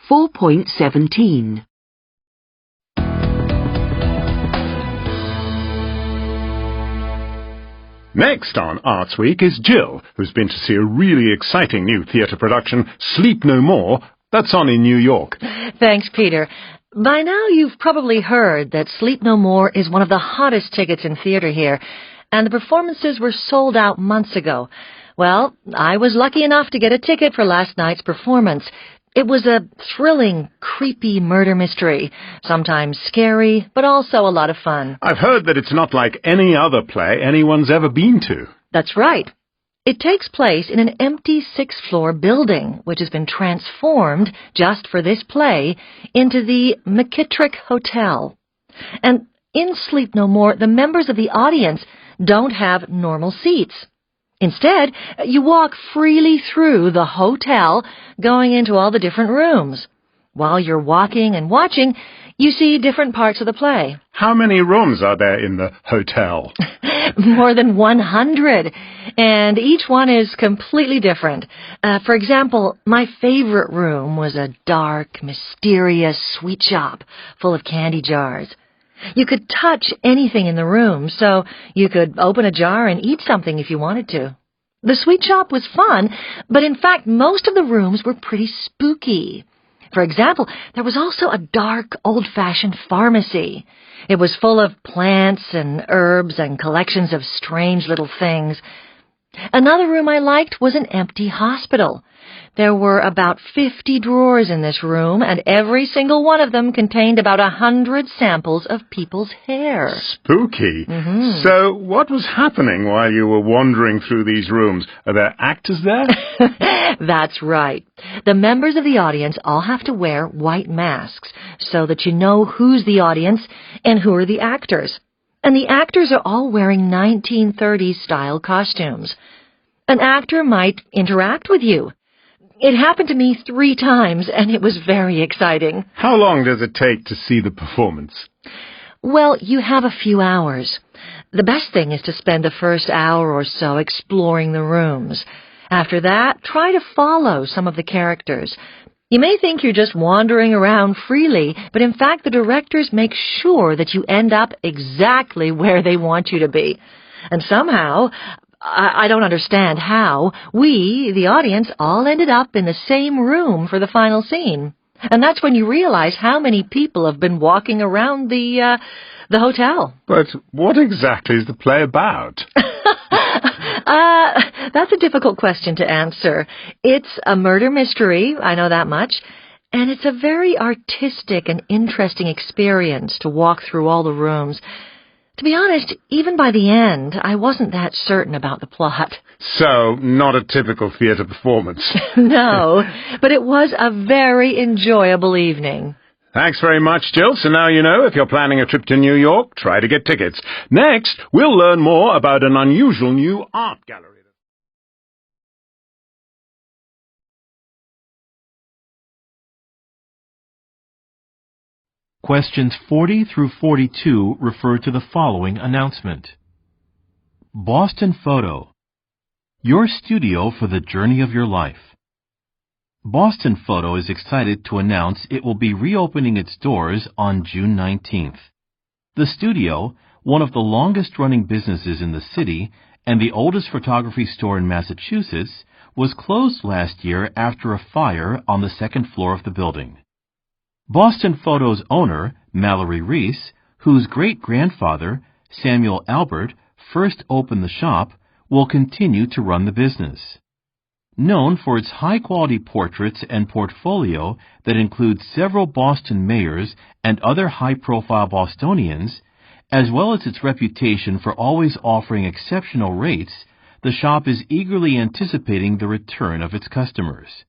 4.17. Next on Arts Week is Jill, who's been to see a really exciting new theatre production, Sleep No More, that's on in New York. Thanks, Peter. By now you've probably heard that Sleep No More is one of the hottest tickets in theatre here, and the performances were sold out months ago. Well, I was lucky enough to get a ticket for last night's performance. It was a thrilling, creepy murder mystery, sometimes scary, but also a lot of fun. I've heard that it's not like any other play anyone's ever been to. That's right. It takes place in an empty sixth-floor building, which has been transformed, just for this play, into the McKittrick Hotel. And in Sleep No More, the members of the audience don't have normal seats. Instead, you walk freely through the hotel, going into all the different rooms. While you're walking and watching, you see different parts of the play. How many rooms are there in the hotel? More than 100, and each one is completely different. For example, my favorite room was a dark, mysterious sweet shop full of candy jars. You could touch anything in the room, so you could open a jar and eat something if you wanted to. The sweet shop was fun, but in fact most of the rooms were pretty spooky. For example, there was also a dark, old-fashioned pharmacy. It was full of plants and herbs and collections of strange little things. Another room I liked was an empty hospital. There were about 50 drawers in this room, and every single one of them contained about 100 samples of people's hair. Spooky. Mm-hmm. So what was happening while you were wandering through these rooms? Are there actors there? That's right. The members of the audience all have to wear white masks so that you know who's the audience and who are the actors. And the actors are all wearing 1930s-style costumes. An actor might interact with you. It happened to me 3 times, and it was very exciting. How long does it take to see the performance? Well, you have a few hours. The best thing is to spend the first hour or so exploring the rooms. After that, try to follow some of the characters. You may think you're just wandering around freely, but in fact the directors make sure that you end up exactly where they want you to be. And somehow, I don't understand how, we, the audience, all ended up in the same room for the final scene. And that's when you realize how many people have been walking around the hotel. But what exactly is the play about? That's a difficult question to answer. It's a murder mystery, I know that much, and it's a very artistic and interesting experience to walk through all the rooms. To be honest, even by the end, I wasn't that certain about the plot. So, not a typical theatre performance. No, but it was a very enjoyable evening. Thanks very much, Jill. So now you know, if you're planning a trip to New York, try to get tickets. Next, we'll learn more about an unusual new art gallery. Questions 40 through 42 refer to the following announcement. Boston Photo. Your studio for the journey of your life. Boston Photo is excited to announce it will be reopening its doors on June 19th. The studio, one of the longest-running businesses in the city and the oldest photography store in Massachusetts, was closed last year after a fire on the second floor of the building. Boston Photo's owner, Mallory Reese, whose great-grandfather, Samuel Albert, first opened the shop, will continue to run the business. Known for its high-quality portraits and portfolio that includes several Boston mayors and other high-profile Bostonians, as well as its reputation for always offering exceptional rates, the shop is eagerly anticipating the return of its customers.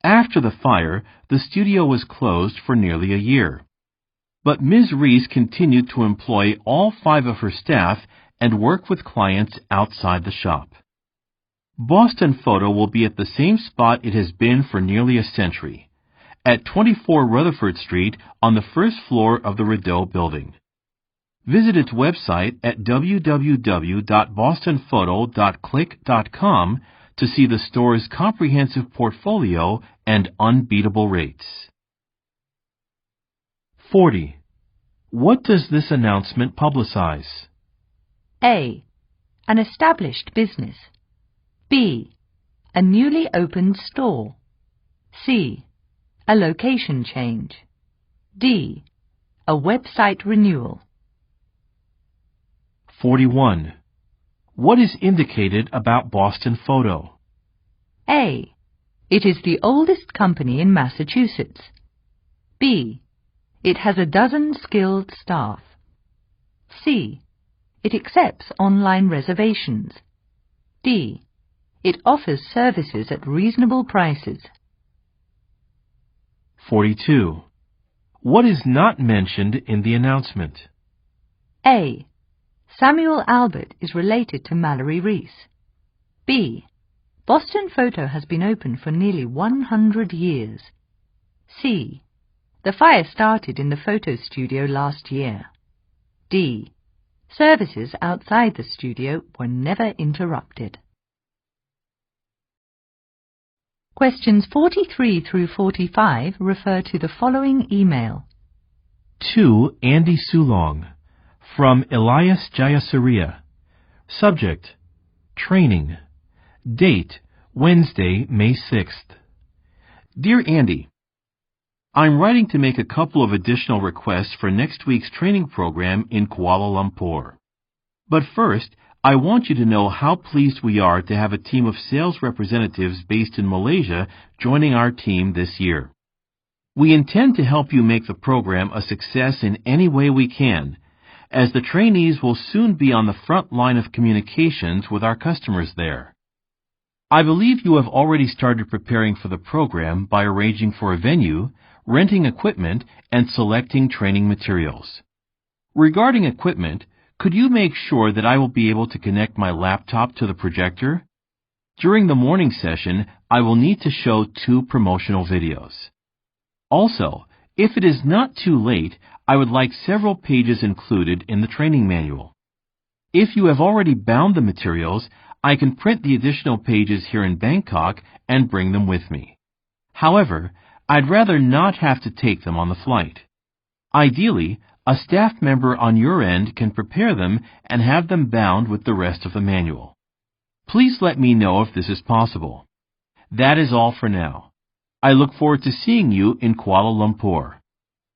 After the fire, the studio was closed for nearly a year. But Ms. Reese continued to employ all 5 of her staff and work with clients outside the shop. Boston Photo will be at the same spot it has been for nearly a century, at 24 Rutherford Street on the first floor of the Rideau Building. Visit its website at www.bostonphoto.click.com to see the store's comprehensive portfolio and unbeatable rates. 40. What does this announcement publicize? A. An established business. B. A newly opened store. C. A location change. D. A website renewal. 41. What is indicated about Boston Photo? A. It is the oldest company in Massachusetts. B. It has a dozen skilled staff. C. It accepts online reservations. D. It offers services at reasonable prices. 42. What is not mentioned in the announcement? A. Samuel Albert is related to Mallory Reese. B. Boston Photo has been open for nearly 100 years. C. The fire started in the photo studio last year. D. Services outside the studio were never interrupted. Questions 43 through 45 refer to the following email. To Andy Sulong, from Elias Jayasuriya. Subject: Training. Date: Wednesday, May 6th. Dear Andy, I'm writing to make a couple of additional requests for next week's training program in Kuala Lumpur. But first, I want you to know how pleased we are to have a team of sales representatives based in Malaysia joining our team this year. We intend to help you make the program a success in any way we can, as the trainees will soon be on the front line of communications with our customers there. I believe you have already started preparing for the program by arranging for a venue, renting equipment, and selecting training materials. Regarding equipment, could you make sure that I will be able to connect my laptop to the projector? During the morning session, I will need to show 2 promotional videos. Also, if it is not too late, I would like several pages included in the training manual. If you have already bound the materials, I can print the additional pages here in Bangkok and bring them with me. However, I'd rather not have to take them on the flight. Ideally, a staff member on your end can prepare them and have them bound with the rest of the manual. Please let me know if this is possible. That is all for now. I look forward to seeing you in Kuala Lumpur.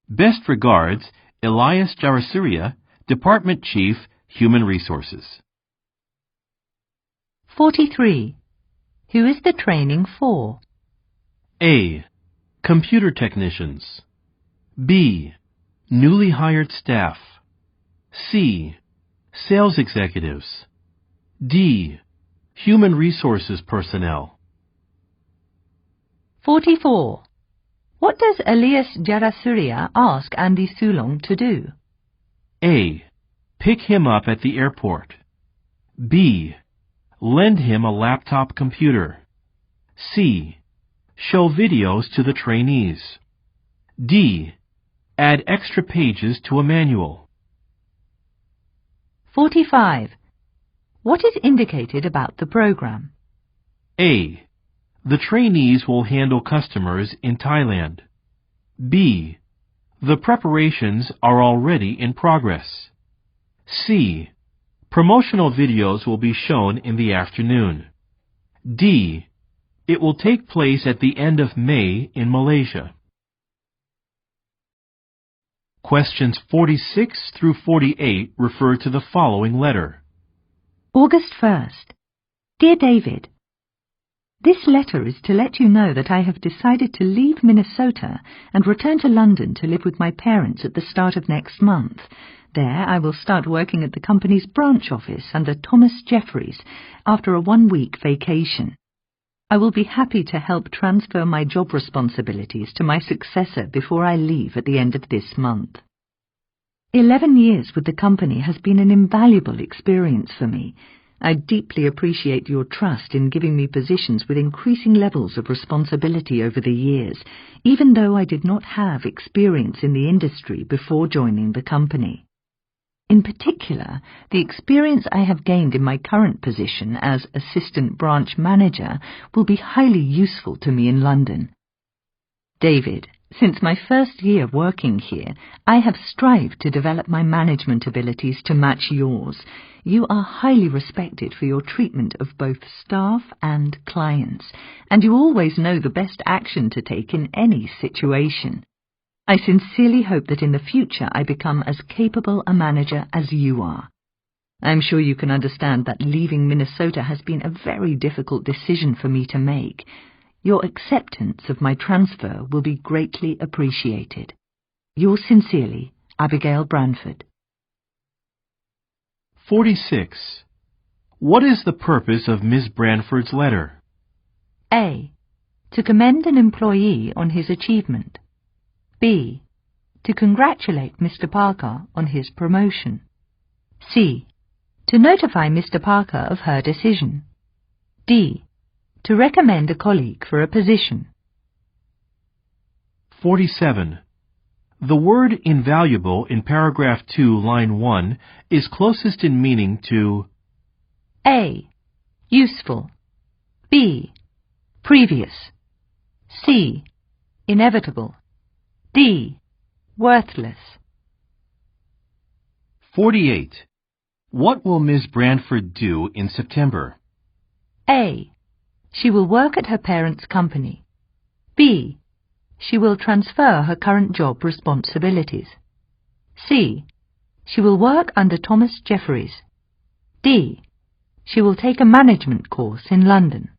Best regards, Elias Jayasuriya, Department Chief, Human Resources. 43. Who is the training for? A. Computer technicians. B. Newly hired staff. C. Sales executives. D. Human resources personnel. 44. What does Elias Jayasuriya ask Andy Sulong to do? A. Pick him up at the airport. B. Lend him a laptop computer. C. Show videos to the trainees. D. Add extra pages to a manual. 45. What is indicated about the program? A. The trainees will handle customers in Thailand. B. The preparations are already in progress. C. Promotional videos will be shown in the afternoon. D. It will take place at the end of May in Malaysia. Questions 46 through 48 refer to the following letter. August 1st. Dear David, this letter is to let you know that I have decided to leave Minnesota and return to London to live with my parents at the start of next month. There I will start working at the company's branch office under Thomas Jeffries after a 1-week vacation. I will be happy to help transfer my job responsibilities to my successor before I leave at the end of this month. 11 years with the company has been an invaluable experience for me. I deeply appreciate your trust in giving me positions with increasing levels of responsibility over the years, even though I did not have experience in the industry before joining the company. In particular, the experience I have gained in my current position as assistant branch manager will be highly useful to me in London. David, since my first year working here, I have strived to develop my management abilities to match yours. You are highly respected for your treatment of both staff and clients, and you always know the best action to take in any situation. I sincerely hope that in the future I become as capable a manager as you are. I am sure you can understand that leaving Minnesota has been a very difficult decision for me to make. Your acceptance of my transfer will be greatly appreciated. Yours sincerely, Abigail Branford. 46. What is the purpose of Ms. Branford's letter? A. To commend an employee on his achievement. B. To congratulate Mr. Parker on his promotion. C. To notify Mr. Parker of her decision. D. To recommend a colleague for a position. 47. The word invaluable in paragraph 2, line 1 is closest in meaning to A. Useful. B. Previous. C. Inevitable. D. Worthless. 48. What will Ms. Branford do in September? A. She will work at her parents' company. B. She will transfer her current job responsibilities. C. She will work under Thomas Jeffries. D. She will take a management course in London.